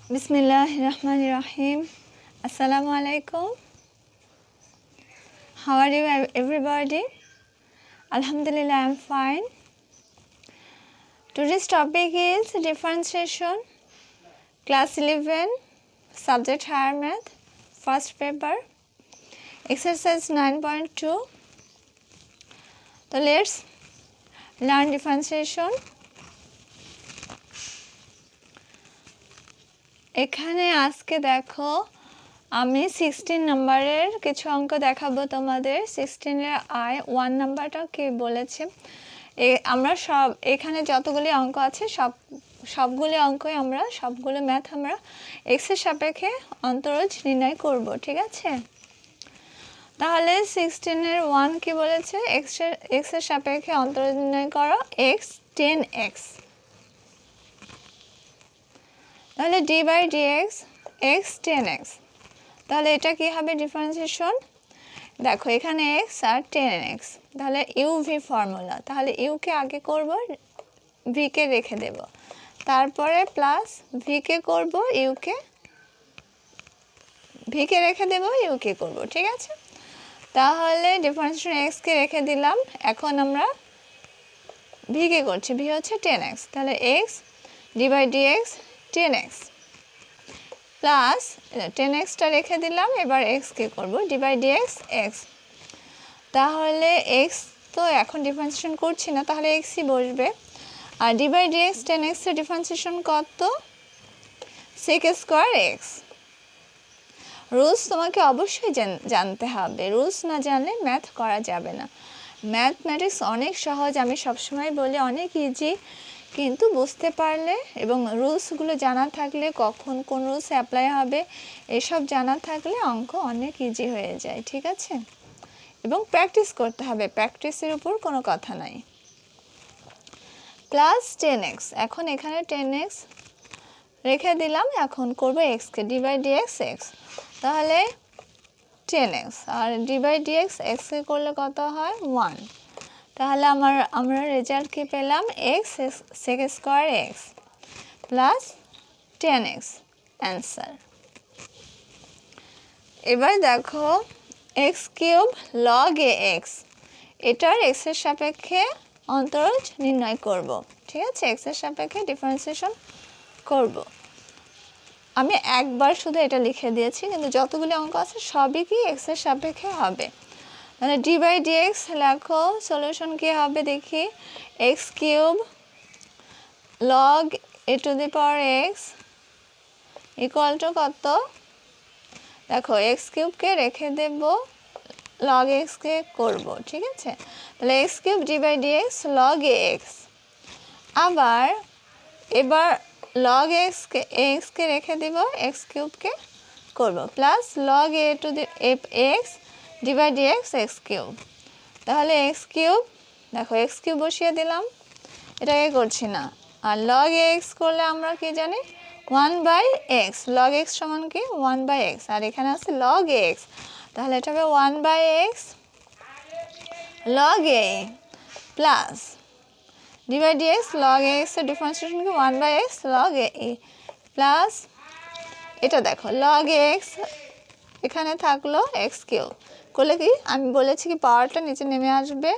Bismillahirrahmanirrahim. Assalamu alaikum. How are you everybody? Alhamdulillah, I am fine. Today's topic is differentiation, class 11, subject higher math, first paper, exercise 9.2. So let's learn differentiation. এখানে আজকে দেখো আমি 16 নম্বরের কিছু অঙ্ক দেখাবো তোমাদের। 16 এর আই 1 নাম্বারটা কে বলেছে, আমরা সব এখানে যতগুলি অঙ্ক আছে সবগুলি অঙ্কই আমরা সবগুলো ম্যাথ আমরা এক্স এর সাপেক্ষে অন্তরজ নির্ণয় করব, ঠিক আছে? তাহলে 16 এর 1 কি বলেছে, এক্স এর সাপেক্ষে অন্তরজ নির্ণয় করো x 10x। তাহলে d by dx x 10x, তাহলে এটা কি হবে ডিফারেন্সিয়েশন? দেখো এখানে x আর 10x, তাহলে uv ফর্মুলা, তাহলে u কে আগে করব, v কে রেখে দেব, তারপরে প্লাস v কে করব, v কে রেখে দেব, u কে করব, ঠিক আছে? তাহলে ডিফারেন্সিয়েশন x কে রেখে দিলাম, এখন আমরা v কে করছি, v হচ্ছে 10x, তাহলে x d by dx 10x plus 10x টা রেখে দিলাম, এবার x কে করব d বাই dx x। তাহলে x তো এখন ডিফারেন্সিয়েশন করছি না, তাহলে x ই বসবে, আর d বাই dx 10x এর ডিফারেন্সিয়েশন কত? sec square x। রুলস তোমাকে অবশ্যই জানতে হবে, রুলস না জানলে ম্যাথ করা যাবে না। ম্যাথমেটিক্স অনেক সহজ, আমি সবসময় বলি অনেক ইজি, কিন্তু বুঝতে পারলে এবং রুলসগুলো জানা থাকলে কখন কোন রুলস অ্যাপ্লাই হবে এসব জানা থাকলে অঙ্ক অনেক ইজি হয়ে যায়, ঠিক আছে? এবং প্র্যাকটিস করতে হবে, প্র্যাকটিসের উপর কোনো কথা নাই। প্লাস 10x, এখন এখানে 10x রেখে দিলাম, এখন করব x কে d বাই dx x, তাহলে 10x আর d বাই dx x কে করলে কত হয় 1। তাহলে আমরা রেজাল্ট কি পেলাম, x sec square x plus 10x answer. এবার দেখো x কিউব log ax, এটার x এর সাপেক্ষে অন্তরজ নির্ণয় করব, ঠিক আছে? x এর সাপেক্ষে ডিফারেন্সিয়েশন করব। আমি একবার শুধু এটা লিখে দিয়েছি, কিন্তু যতগুলো অঙ্ক আছে সবই কি x এর সাপেক্ষে হবে। মানে d বাই dx লেখো, সলিউশন কি হবে দেখি, x cube log a to the power x equal to কত? দেখো x কিউবকে রেখে দেব, log x কে করব, ঠিক আছে? তাহলে x cube d by dx log ax, আবার এবার log x কে রেখে দেব, x কিউবকে করব, plus log a to the x d by dx x cube. তাহলে x কিউব, দেখো x কিউব বসিয়ে দিলাম, এটাকে করছি না, আর log x করলে আমরা কি জানি 1 বাই x, log x সমান কি 1 বাই x, আর এখানে আছে log x, তাহলে এটা হবে 1 by x log a plus d by dx log x এর ডিফারেন্সিয়েশন কি 1 by x log a plus এটা দেখো log x এখানে থাকলো x কিউব, করলে কি আমি বলেছি কি পাওয়ারটা নিচে নেমে আসবে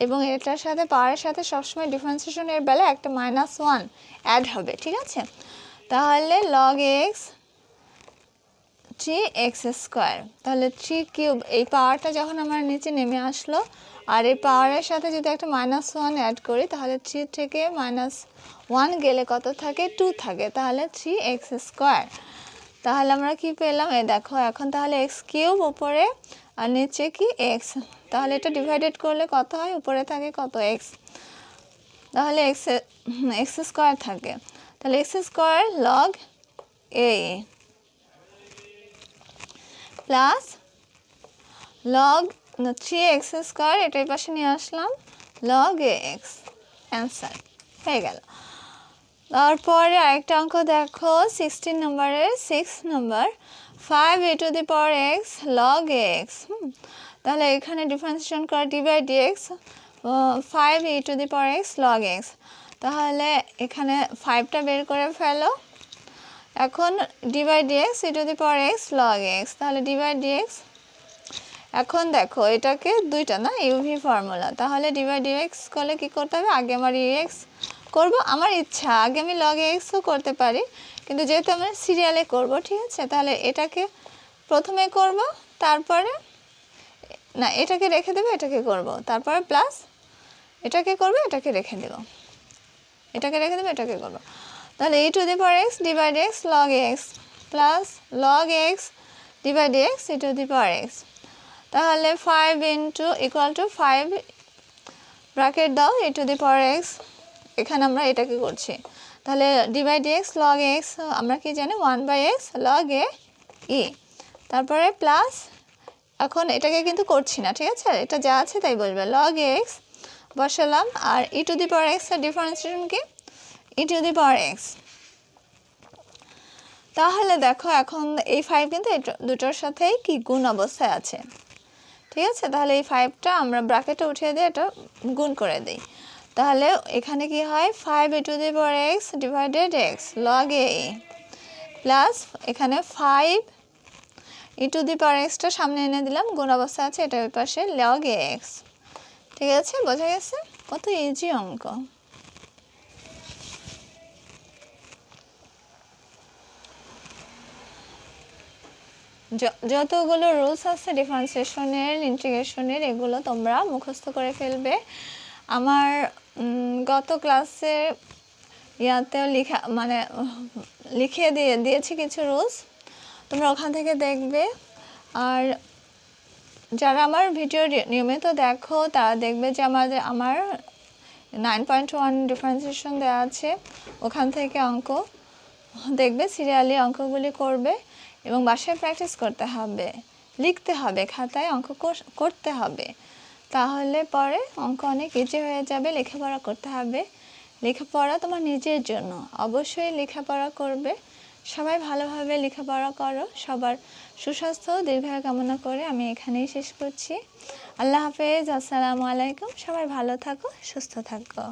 এবং এটার সাথে পাওয়ারের সাথে সবসময় ডিফারেন্সিয়েশনের বেলা একটা -1 অ্যাড হবে, ঠিক আছে? তাহলে log x 3x স্কয়ার, তাহলে 3 কিউব, এই পাওয়ারটা যখন আমার নিচে নেমে আসলো আর এই পাওয়ারের সাথে যদি একটা -1 অ্যাড করি, তাহলে 3 থেকে -1 গেলে কত থাকে 2 থাকে, তাহলে 3x স্কয়ার। তাহলে আমরা কি পেলাম, এই দেখো এখন তাহলে x কিউব উপরে আর নিচে কি x, তাহলে এটা ডিভাইডেড করলে কত হয়, উপরে থাকে কত x, তাহলে x স্কয়ার থাকে, তাহলে x square log a plus log 3x square, এটার পাশে নিয়ে আসলাম log ax, অ্যান্সার হয়ে গেল। তারপরে আরেকটা অঙ্ক দেখো 16 নম্বরের 6 number 5a to the power x log ax, তাহলে এখানে ডিফারেন্সিয়েশন করা d by dx 5e to the power x log x, তাহলে এখানে 5টা বের করে ফেলো, এখন d by dx e to the power x log x, তাহলে ডি বাই ডিএক্স। এখন দেখো এটাকে দুইটা না ইউভি ফর্মুলা, তাহলে ডি বাই ডিএক্স করলে কী করতে হবে, আগে আমার ইএক্স করব, আমার ইচ্ছা আগে আমি লগ এক্সও করতে পারি, কিন্তু যেহেতু আমরা সিরিয়ালে করব, ঠিক আছে, তাহলে এটাকে প্রথমে করব, তারপরে না এটাকে রেখে দেবো, এটাকে করব, তারপরে প্লাস এটাকে করব, এটাকে রেখে দেব, এটাকে রেখে দেবো, এটাকে করব, তাহলে e to the power x d by d x log x plus log x d by d x e to the power x. তাহলে 5 ইন্টু ইকুয়াল টু 5 ব্র্যাকেট দাও ই টু দি পাওয়ার এক্স, এখানে আমরা এটাকে করছি, তাহলে d by d x log x আমরা কি জানি 1/x লগ এ ই, তারপরে প্লাস এখন এটাকে কিন্তু করছি না, ঠিক আছে, এটা যা আছে তাই বলবে, লগ এক্স বসালাম, আর ই টু দি পাওয়ার এক্স এর ডিফারেন্সিয়েশন কি ই টু দি পাওয়ার এক্স। তাহলে দেখো এখন এই 5 কিন্তু দুটোর সাথেই কি গুণ অবস্থায় আছে, ঠিক আছে, তাহলে এই 5টা আমরা ব্র্যাকেটে উঠিয়ে দিয়ে এটা গুণ করে দিই, তাহলে এখানে কি হয় 5 e to the power x divided x log a plus এখানে 5 e to the power extra সামনে এনে দিলাম, গুণ অবস্থা আছে, এটা ওই পাশে লগ এ এক্স, ঠিক আছে, বোঝা গেছে, কত ইজি অঙ্ক। যতগুলো রুলস আছে ডিফারেন্সিয়েশনের ইন্টিগ্রেশনের এগুলো তোমরা মুখস্থ করে ফেলবে। আমার গত ক্লাসে ইয়াতেও লিখে দিয়েছি কিছু রুলস, তোমরা ওখান থেকে দেখবে। আর যারা আমার ভিডিও নিয়মিত দেখো তারা দেখবে যে আমার 9.1 ডিফারেন্সিয়েশন দেওয়া আছে, ওখান থেকে অঙ্ক দেখবে, সিরিয়ালি অঙ্কগুলি করবে এবং বাসায় প্র্যাকটিস করতে হবে, লিখতে হবে, খাতায় অঙ্ক করতে হবে, তাহলে পরে অঙ্ক অনেক ইজি হয়ে যাবে। লেখাপড়া করতে হবে, লেখাপড়া তোমার নিজের জন্য, অবশ্যই লেখাপড়া করবে। সবাই ভালোভাবে লেখাপড়া করো, সবার সুস্বাস্থ্য দীর্ঘায়ু কামনা করে আমি এখানেই শেষ করছি। আল্লাহ হাফেজ, আসসালামু আলাইকুম, সবাই ভালো থাকো, সুস্থ থাকো।